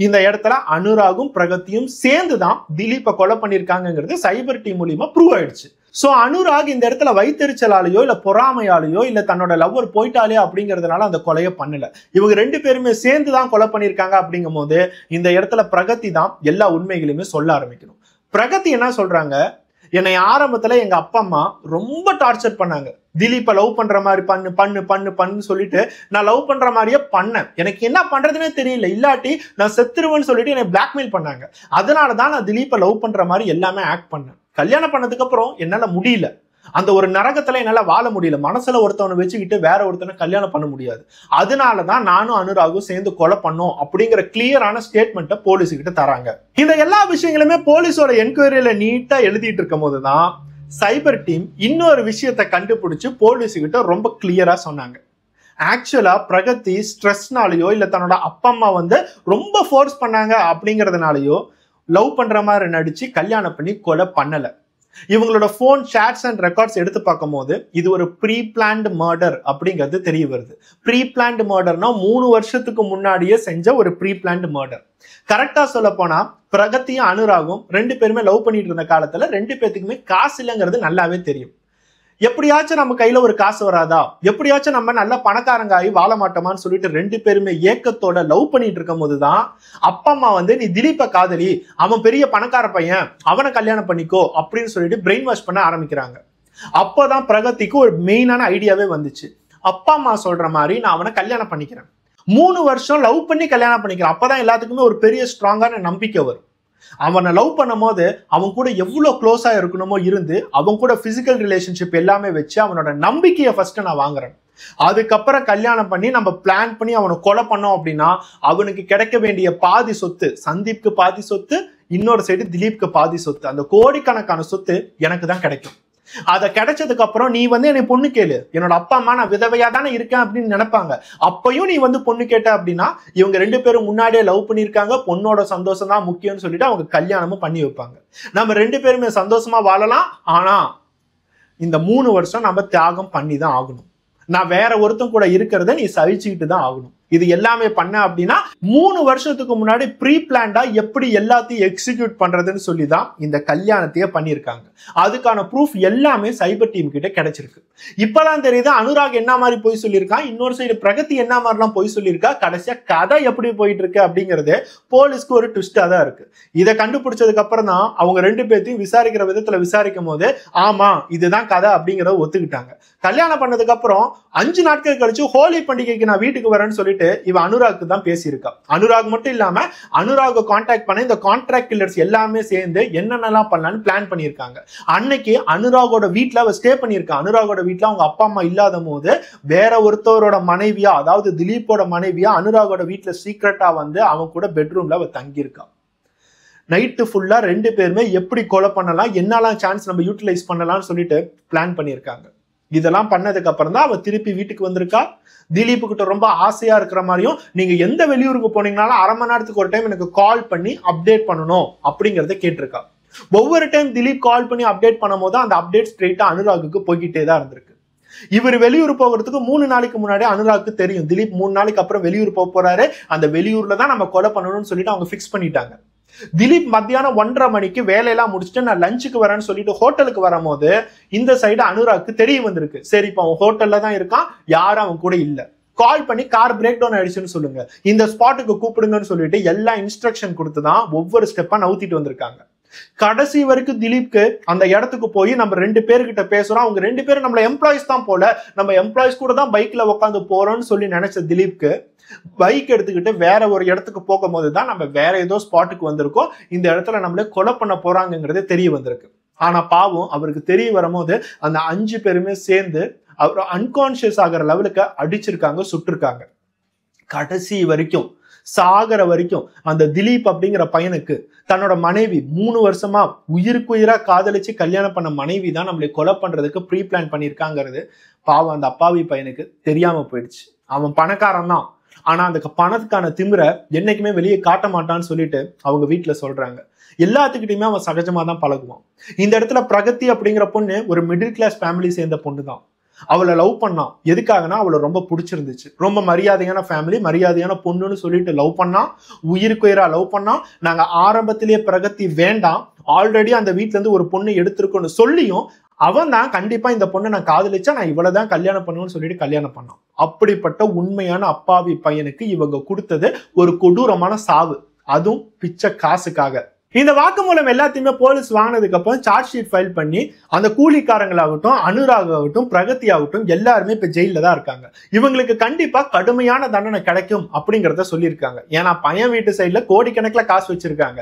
இந்த இடத்துல அனுராகும் பிரகதியும் சேர்ந்துதான் திலீப்பை கொலை பண்ணிருக்காங்கிறது சைபர் டீம் மூலியமா ப்ரூவ் ஆயிடுச்சு. சோ அனுராக் இந்த இடத்துல வைத்தறிச்சலாலேயோ இல்ல பொறாமையாலேயோ இல்ல தன்னோட லவ்வர் போயிட்டாலே அப்படிங்கறதுனால அந்த கொலையை பண்ணல. இவங்க 2 பேருமே சேர்ந்துதான் கொலை பண்ணிருக்காங்க. அப்படிங்கும் போது இந்த இடத்துல பிரகதி தான் எல்லா உண்மைகளையுமே சொல்ல ஆரம்பிக்கணும். பிரகதி என்ன சொல்றாங்க, என்னை ஆரம்பத்துல எங்க அப்பா அம்மா ரொம்ப டார்ச்சர் பண்ணாங்க. திலீப்பை லவ் பண்ற மாதிரி பண்ணு சொல்லிட்டு நான் லவ் பண்ற மாதிரியே பண்ணேன். எனக்கு என்ன பண்றதுன்னே தெரியல, இல்லாட்டி நான் செத்துருவேன்னு சொல்லிட்டு என்னை பிளாக்மெயில் பண்ணாங்க. அதனாலதான் நான் திலீப்பை லவ் பண்ற மாதிரி எல்லாமே ஆக்ட் பண்ணேன். கல்யாணம் பண்ணதுக்கு அப்புறம் என்னால முடியல, அந்த ஒரு நரகத்துல என்னால வாழ முடியல. மனசுல ஒருத்தவனை வச்சுக்கிட்டு வேற ஒருத்தனை கல்யாணம் பண்ண முடியாது. அதனாலதான் நானும் அனுராகும் சேர்ந்து கொலை பண்ணோம் அப்படிங்கிற கிளியரான ஸ்டேட்மெண்ட்டை போலீஸ் கிட்ட தராங்க. இந்த எல்லா விஷயங்களுமே போலீஸோட என்கொயரியில நீட்டா எழுதிட்டு இருக்கும் போதுதான் சைபர் டீம் இன்னொரு விஷயத்தை கண்டுபிடிச்சு போலீஸ் கிட்ட ரொம்ப கிளியரா சொன்னாங்க. ஆக்சுவலா பிரகதி ஸ்ட்ரெஸ்னாலயோ இல்ல தன்னோட அப்பா அம்மா வந்து ரொம்ப ஃபோர்ஸ் பண்ணாங்க அப்படிங்கறதுனாலயோ லவ் பண்ற மாதிரி நடிச்சு கல்யாணம் பண்ணி கொலை பண்ணல. இவங்களோட போன் சாட்ஸ் அண்ட் ரெக்கார்ட்ஸ் எடுத்து பார்க்கும் போது இது ஒரு ப்ரீ பிளான்டு மர்டர் அப்படிங்கிறது தெரிய வருது. ப்ரீ பிளான்டு மர்டர்னா 3 வருஷத்துக்கு முன்னாடியே செஞ்ச ஒரு ப்ரீ பிளான்டு மர்டர். கரெக்டா சொல்ல போனா பிரகதியும் அனுராகும் 2 பேருமே லவ் பண்ணிட்டு இருந்த காலத்துல 2 பேத்துக்குமே காசு இல்லைங்கிறது நல்லாவே தெரியும். எப்படியாச்சும் நம்ம கையில ஒரு காசு வராதா, எப்படியாச்சும் நம்ம நல்ல பணக்காரங்க ஆகி வாழ மாட்டோமான்னு சொல்லிட்டு 2 பேருமே ஏக்கத்தோட லவ் பண்ணிட்டு இருக்கும் போதுதான் அப்பா அம்மா வந்து நீ திலீப்பை காதலி, அவன் பெரிய பணக்கார பையன், அவனை கல்யாணம் பண்ணிக்கோ அப்படின்னு சொல்லிட்டு பிரெயின் வாஷ் பண்ண ஆரம்பிக்கிறாங்க. அப்போதான் பிரகதிக்கு ஒரு மெயினான ஐடியாவே வந்துச்சு. அப்பா அம்மா சொல்ற மாதிரி நான் அவனை கல்யாணம் பண்ணிக்கிறேன், 3 வருஷம் லவ் பண்ணி கல்யாணம் பண்ணிக்கிறான். அப்பதான் எல்லாத்துக்குமே ஒரு பெரிய ஸ்ட்ராங்கான நம்பிக்கை வரும். அவனை லவ் பண்ணும் போது அவன் கூட எவ்வளவு க்ளோஸா இருக்கணுமோ இருந்து அவன் கூட பிசிக்கல் ரிலேஷன்ஷிப் எல்லாமே வச்சு அவனோட நம்பிக்கையை ஃபர்ஸ்ட் நான் வாங்குறேன். அதுக்கப்புறம் கல்யாணம் பண்ணி நம்ம பிளான் பண்ணி அவனை கொலை பண்ணோம் அப்படின்னா அவனுக்கு கிடைக்க வேண்டிய பாதி சொத்து, சந்தீப்க்கு பாதி சொத்து, இன்னொரு சைடு திலீப்க்கு பாதி சொத்து, அந்த கோடிக்கணக்கான சொத்து எனக்கு தான் கிடைக்கும். அதை கிடைச்சதுக்கு அப்புறம் நீ என்னை பொண்ணு கேளு, என்னோட அப்பா அம்மா நான் விதவையா தானே இருக்கேன் அப்படின்னு நினைப்பாங்க. அப்பயும் நீ பொண்ணு கேட்ட அப்படின்னா இவங்க 2 பேரும் முன்னாடியே லவ் பண்ணியிருக்காங்க, பொண்ணோட சந்தோஷம் தான் முக்கியம்னு சொல்லிட்டு அவங்க கல்யாணமும் பண்ணி வைப்பாங்க. நம்ம 2 பேருமே சந்தோஷமா வாழலாம். ஆனா இந்த 3 வருஷம் நம்ம தியாகம் பண்ணி தான் ஆகணும். நான் வேற ஒருத்தன் கூட இருக்கிறத நீ சகிச்சுக்கிட்டு தான் ஆகணும். இது எல்லாமே பண்ண அப்படின்னா 3 வருஷத்துக்கு முன்னாடி ப்ரீ பிளான்டா எப்படி எல்லாத்தையும் எக்ஸிக்யூட் பண்றதுன்னு சொல்லி தான் இந்த கல்யாணத்தையே பண்ணியிருக்காங்க. அதுக்கான ப்ரூஃப் எல்லாமே சைபர் டீம் கிட்ட கிடைச்சிருக்கு. இப்பதான் தெரியுது அனுராக் என்ன மாதிரி போய் சொல்லியிருக்கான், இன்னொரு சைடு பிரகதி என்ன மாதிரிலாம் போய் சொல்லியிருக்கா, கடைசியா கதை எப்படி போயிட்டு இருக்கு அப்படிங்கிறது போலீஸ்க்கு ஒரு ட்விஸ்டா தான் இருக்கு. இதை கண்டுபிடிச்சதுக்கு அப்புறம் தான் அவங்க 2 பேர்த்தையும் விசாரிக்கிற விதத்துல விசாரிக்கும் போது ஆமா இதுதான் கதை அப்படிங்கிறத ஒத்துக்கிட்டாங்க. கல்யாணம் பண்ணதுக்கு அப்புறம் 5 நாட்கள் கழிச்சு ஹோலி பண்டிகைக்கு நான் வீட்டுக்கு வரேன்னு சொல்லிட்டு இவ அனுராக்கு தான் பேசியிருக்கா. அனுராக் மட்டும் இல்லாம அனுராக கான்டாக்ட் பண்ண இந்த கான்ட்ராக்ட் கில்லர்ஸ் எல்லாமே சேர்ந்து என்னென்னலாம் பண்ணலான்னு பிளான் பண்ணியிருக்காங்க. அன்னைக்கு அனுராகோட வீட்டுல அவ ஸ்டே பண்ணியிருக்கா. அனுராகோட வீட்டுல அவங்க அப்பா அம்மா இல்லாத போது வேற ஒருத்தவரோட மனைவியா, அதாவது திலீப்போட மனைவியா அனுராகோட வீட்டுல சீக்கிரட்டா அவன் கூட பெட்ரூம்ல அவ தங்கியிருக்கா. நைட்டு ஃபுல்லா 2 பேருமே எப்படி கொலை பண்ணலாம், என்னெல்லாம் சான்ஸ் நம்ம யூட்டிலைஸ் பண்ணலாம்னு சொல்லிட்டு பிளான் பண்ணியிருக்காங்க. இதெல்லாம் பண்ணதுக்கு அப்புறம் தான் அவ திருப்பி வீட்டுக்கு வந்திருக்கா. திலீப் கிட்ட ரொம்ப ஆசையா இருக்கிற மாதிரியும் நீங்க எந்த வெளியூருக்கு போனீங்கனாலும் 1/2 மணி நேரத்துக்கு ஒரு டைம் எனக்கு கால் பண்ணி அப்டேட் பண்ணணும் அப்படிங்கறத கேட்டிருக்கா. ஒவ்வொரு டைம் திலீப் கால் பண்ணி அப்டேட் பண்ணும் போது அந்த அப்டேட் ஸ்ட்ரெயிட்டா அனுராகுக்கு போய்கிட்டே தான் இருந்திருக்கு. இவர் வெளியூர் போகிறதுக்கு 3 நாளைக்கு முன்னாடி அனுராக்கு தெரியும் திலீப் 3 நாளைக்கு அப்புறம் வெளியூர் போக போறாரு, அந்த வெளியூர்ல தான் நம்ம கொலை பண்ணணும்னு சொல்லிட்டு அவங்க பிக்ஸ் பண்ணிட்டாங்க. திலீப் மத்தியானம் 1:30 மணிக்கு வேலையெல்லாம் முடிச்சுட்டு நான் லஞ்சுக்கு வரேன்னு சொல்லிட்டு ஹோட்டலுக்கு வரும்போது இந்த சைடு அனுராக்கு தெரிய வந்திருக்கு. சரி இப்ப அவன் ஹோட்டல்ல தான் இருக்கான், யாரும் அவன் கூட இல்ல. கால் பண்ணி கார் பிரேக் டவுன் ஆயிடுச்சுன்னு சொல்லுங்க, இந்த ஸ்பாட்டுக்கு கூப்பிடுங்கன்னு சொல்லிட்டு எல்லா இன்ஸ்ட்ரக்ஷன் கொடுத்துதான் ஒவ்வொரு ஸ்டெப்பா நவுத்திட்டு வந்திருக்காங்க. கடைசி வரைக்கும் திலீப்க்கு அந்த இடத்துக்கு போய் நம்ம 2 பேர்கிட்ட பேசுறோம், அவங்க 2 பேரும் நம்மள எம்ப்ளாயிஸ் தான் போல, நம்ம எம்ப்ளாயிஸ் கூட தான் பைக்ல உட்காந்து போறோம்னு சொல்லி நினைச்ச திலீப்க்கு பைக் எடுத்துக்கிட்டு வேற ஒரு இடத்துக்கு போகும்போது தான் நம்ம வேற ஏதோ ஸ்பாட்டுக்கு வந்திருக்கோம், இந்த இடத்துல நம்மள கொலை பண்ண போறாங்கிறது தெரிய வந்திருக்கு. ஆனா பாவம் அவருக்கு தெரிய வரும்போது அந்த 5 பேருமே சேர்ந்து அவர் அன்கான்சியஸ் ஆகிற லெவலுக்கு அடிச்சிருக்காங்க, சுட்டிருக்காங்க. கடைசி வரைக்கும் சாகர வரைக்கும் அந்த திலீப் அப்படிங்கிற பையனுக்கு தன்னோட மனைவி 3 வருஷமா உயிருக்குயிரா காதலிச்சு கல்யாணம் பண்ண மனைவி தான் நம்மளை கொலை பண்றதுக்கு ப்ரீ பிளான் பண்ணியிருக்காங்கிறது பாவம் அந்த அப்பாவி பையனுக்கு தெரியாம போயிடுச்சு. அவன் பணக்காரன் தான், ஆனா அந்த பணத்துக்கான திமிரை என்னைக்குமே வெளியே காட்ட மாட்டான்னு சொல்லிட்டு அவங்க வீட்டுல சொல்றாங்க. எல்லாத்துக்கிட்டையுமே அவன் சகஜமா தான் பழகுவான். இந்த இடத்துல பிரகதி அப்படிங்கிற பொண்ணு ஒரு மிடில் கிளாஸ் ஃபேமிலி சேர்ந்த பொண்ணு தான். அவளை லவ் பண்ணான். எதுக்காகனா அவளை ரொம்ப பிடிச்சிருந்துச்சு, ரொம்ப மரியாதையான ஃபேமிலி, மரியாதையான பொண்ணுன்னு சொல்லிட்டு லவ் பண்ணான், உயிருக்குயிரா லவ் பண்ணான். நாங்க ஆரம்பத்திலேயே பிரகதி வேண்டாம், ஆல்ரெடி அந்த வீட்டுல இருந்து ஒரு பொண்ணு எடுத்திருக்கோன்னு சொல்லியும் அவன் தான் கண்டிப்பா இந்த பொண்ணை நான் காதலிச்சா நான் இவ்வளவுதான் கல்யாணம் பண்ணுவேன்னு சொல்லிட்டு கல்யாணம் பண்ணான். அப்படிப்பட்ட உண்மையான அப்பாவி பையனுக்கு இவங்க கொடுத்தது ஒரு கொடூரமான சாவு, அதுவும் பிச்சை காசுக்காக. இந்த வாக்குமூலம் எல்லாத்தையுமே போலீஸ் வாங்கினதுக்கு அப்புறம் சார்ஜ் ஷீட் ஃபைல் பண்ணி அந்த கூலிக்காரங்களாகட்டும், அனுராக் ஆகட்டும், பிரகதி ஆகட்டும் எல்லாருமே இப்ப ஜெயில தான் இருக்காங்க. இவங்களுக்கு கண்டிப்பா கடுமையான தண்டனை கிடைக்கும் அப்படிங்கறத சொல்லியிருக்காங்க. ஏன்னா பையன் வீட்டு சைட்ல கோடிக்கணக்கில் காசு வச்சிருக்காங்க.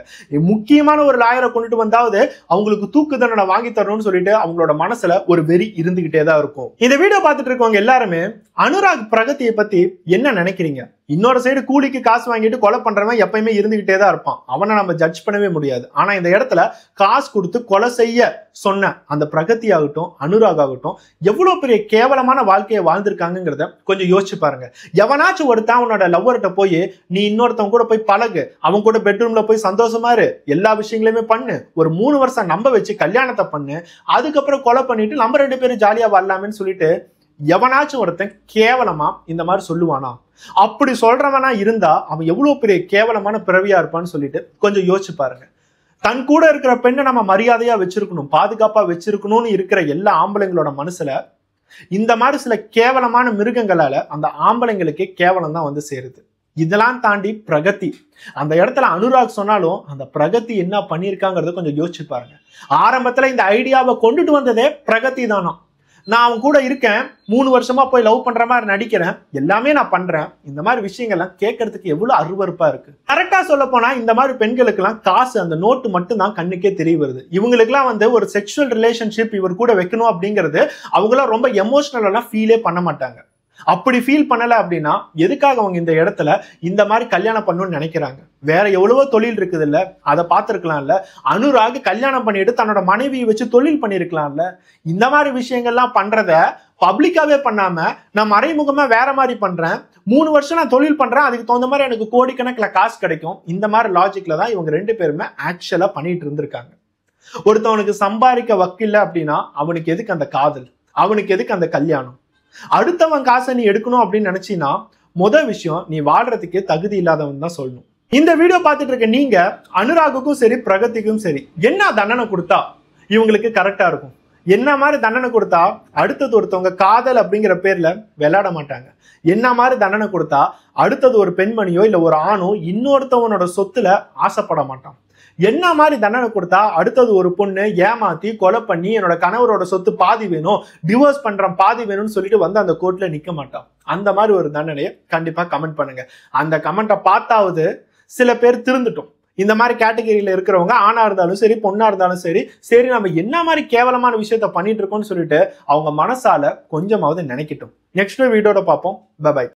முக்கியமான ஒரு லாயரை கொண்டுட்டு வந்தாவது அவங்களுக்கு தூக்கு தண்டனை வாங்கி தரணும்னு சொல்லிட்டு அவங்களோட மனசுல ஒரு வெறி இருந்துகிட்டே தான் இருக்கும். இந்த வீடியோ பார்த்துட்டு இருக்கவங்க எல்லாருமே அனுராக் பிரகதியை பத்தி என்ன நினைக்கிறீங்க? இன்னொரு சைடு கூலிக்கு காசு வாங்கிட்டு கொலை பண்றவன் எப்பயுமே இருந்துகிட்டே தான் இருப்பான், அவனை நம்ம ஜட்ஜ் பண்ணவே முடியாது. ஆனா இந்த இடத்துல காசு கொடுத்து கொலை செய்ய சொன்ன அந்த பிரகதி ஆகட்டும், அனுராக் ஆகட்டும் எவ்வளவு பெரிய கேவலமான வாழ்க்கையை வாழ்ந்திருக்காங்கிறத கொஞ்சம் யோசிச்சு பாருங்க. எவனாச்சும் ஒருத்தன் அவனோட லவ்வர்கிட்ட போய் நீ இன்னொருத்தவங்க கூட போய் பழகு, அவன் கூட பெட்ரூம்ல போய் சந்தோஷமா இரு, எல்லா விஷயங்களையுமே பண்ணு, ஒரு 3 வருஷம் நம்ப வச்சு கல்யாணத்தை பண்ணு, அதுக்கப்புறம் கொலை பண்ணிட்டு நம்ம 2 பேரும் ஜாலியா வரலாமேன்னு சொல்லிட்டு எவனாச்சும் ஒருத்தன் கேவலமா இந்த மாதிரி சொல்லுவானா? அப்படி சொல்றவனா இருந்தா அவன் எவ்வளவு பெரிய கேவலமான பிறவியா இருப்பான்னு சொல்லிட்டு கொஞ்சம் யோசிச்சு பாருங்க. தன் கூட இருக்கிற பெண்ணை நம்ம மரியாதையா வச்சிருக்கணும், பாதுகாப்பா வச்சிருக்கணும்னு இருக்கிற எல்லா ஆம்பளைங்களோட மனசுல இந்த மாதிரி சில கேவலமான மிருகங்களால அந்த ஆம்பளைங்களுக்கே கேவலம் தான் சேருது. இதெல்லாம் தாண்டி பிரகதி அந்த இடத்துல அனுராக் சொன்னாலும் அந்த பிரகதி என்ன பண்ணியிருக்காங்கிறத கொஞ்சம் யோசிச்சு பாருங்க. ஆரம்பத்துல இந்த ஐடியாவை கொண்டுட்டு வந்ததே பிரகதி தானா. நான் அவன் கூட இருக்கேன், 3 வருஷமா போய் லவ் பண்ற மாதிரி நடிக்கிறேன், எல்லாமே நான் பண்றேன். இந்த மாதிரி விஷயங்கள்லாம் கேட்கறதுக்கு எவ்வளவு அருவருப்பா இருக்கு. கரெக்டா சொல்ல போனா இந்த மாதிரி பெண்களுக்கு எல்லாம் காசு, அந்த நோட்டு மட்டும் தான் கண்ணுக்கே தெரிய வருது. இவங்களுக்கு எல்லாம் வந்து ஒரு செக்ஷுவல் ரிலேஷன்ஷிப் இவர் கூட வைக்கணும் அப்படிங்கிறது அவங்களாம் ரொம்ப எமோஷனலா ஃபீலே பண்ண மாட்டாங்க. அப்படி ஃபீல் பண்ணல அப்படின்னா எதுக்காக அவங்க இந்த இடத்துல இந்த மாதிரி கல்யாணம் பண்ணணும்னு நினைக்கிறாங்க? வேற எவ்வளவோ தொழில் இருக்குது இல்ல, அதை பார்த்திருக்கலாம்ல. அனுராக் கல்யாணம் பண்ணிட்டு தன்னோட மனைவியை வச்சு தொழில் பண்ணிருக்கலாம்ல. இந்த மாதிரி விஷயங்கள்லாம் பண்றத பப்ளிக்காவே பண்ணாம நான் மறைமுகமா வேற மாதிரி பண்றேன், 3 வருஷம் நான் தொழில் பண்றேன், அதுக்கு தகுந்த மாதிரி எனக்கு கோடிக்கணக்கில் காசு கிடைக்கும், இந்த மாதிரி லாஜிக்ல தான் இவங்க 2 பேருமே ஆக்சுவலா பண்ணிட்டு இருந்திருக்காங்க. ஒருத்தவனுக்கு சம்பாதிக்க வக்கில்ல அப்படின்னா அவனுக்கு எதுக்கு அந்த காதல், அவனுக்கு எதுக்கு அந்த கல்யாணம்? அடுத்தவன் காசை நீ எடுக்கணும் அப்படின்னு நினைச்சீன்னா முதல் விஷயம், நீ வாழ்றதுக்கே தகுதி இல்லாதவன் தான் சொல்லணும். இந்த வீடியோ பார்த்துட்டு இருக்க நீங்க அனுராகுக்கும் சரி பிரகதிக்கும் சரி என்ன தண்டனை கொடுத்தா இவங்களுக்கு கரெக்டா இருக்கும்? என்ன மாதிரி தண்டனை கொடுத்தா அடுத்தது ஒருத்தவங்க காதல் அப்படிங்கிற பேர்ல விளையாட மாட்டாங்க? என்ன மாதிரி தண்டனை கொடுத்தா அடுத்தது ஒரு பெண்மணியோ இல்ல ஒரு ஆணோ இன்னொருத்தவனோட சொத்துல ஆசைப்பட மாட்டான்? என்ன மாதிரி தண்டனை கொடுத்தா அடுத்தது ஒரு பொண்ணு ஏமாத்தி கொலை பண்ணி என்னோட கணவரோட சொத்து பாதி வேணும், டிவோர்ஸ் பண்றேன் பாதி வேணும்னு சொல்லிட்டு வந்து அந்த கோர்ட்ல நிக்க மாட்டான்? அந்த மாதிரி ஒரு தண்டனையை கண்டிப்பா கமெண்ட் பண்ணுங்க. அந்த கமெண்ட்டை பார்த்தாவது சில பேர் திருந்துட்டோம். இந்த மாதிரி கேட்டகரியில இருக்கிறவங்க ஆணா இருந்தாலும் சரி பொண்ணா இருந்தாலும் சரி, சரி நம்ம என்ன மாதிரி கேவலமான விஷயத்த பண்ணிட்டு இருக்கோம்னு சொல்லிட்டு அவங்க மனசால கொஞ்சமாவது நினைக்கட்டும். நெக்ஸ்ட் வீடியோட பார்ப்போம். பை.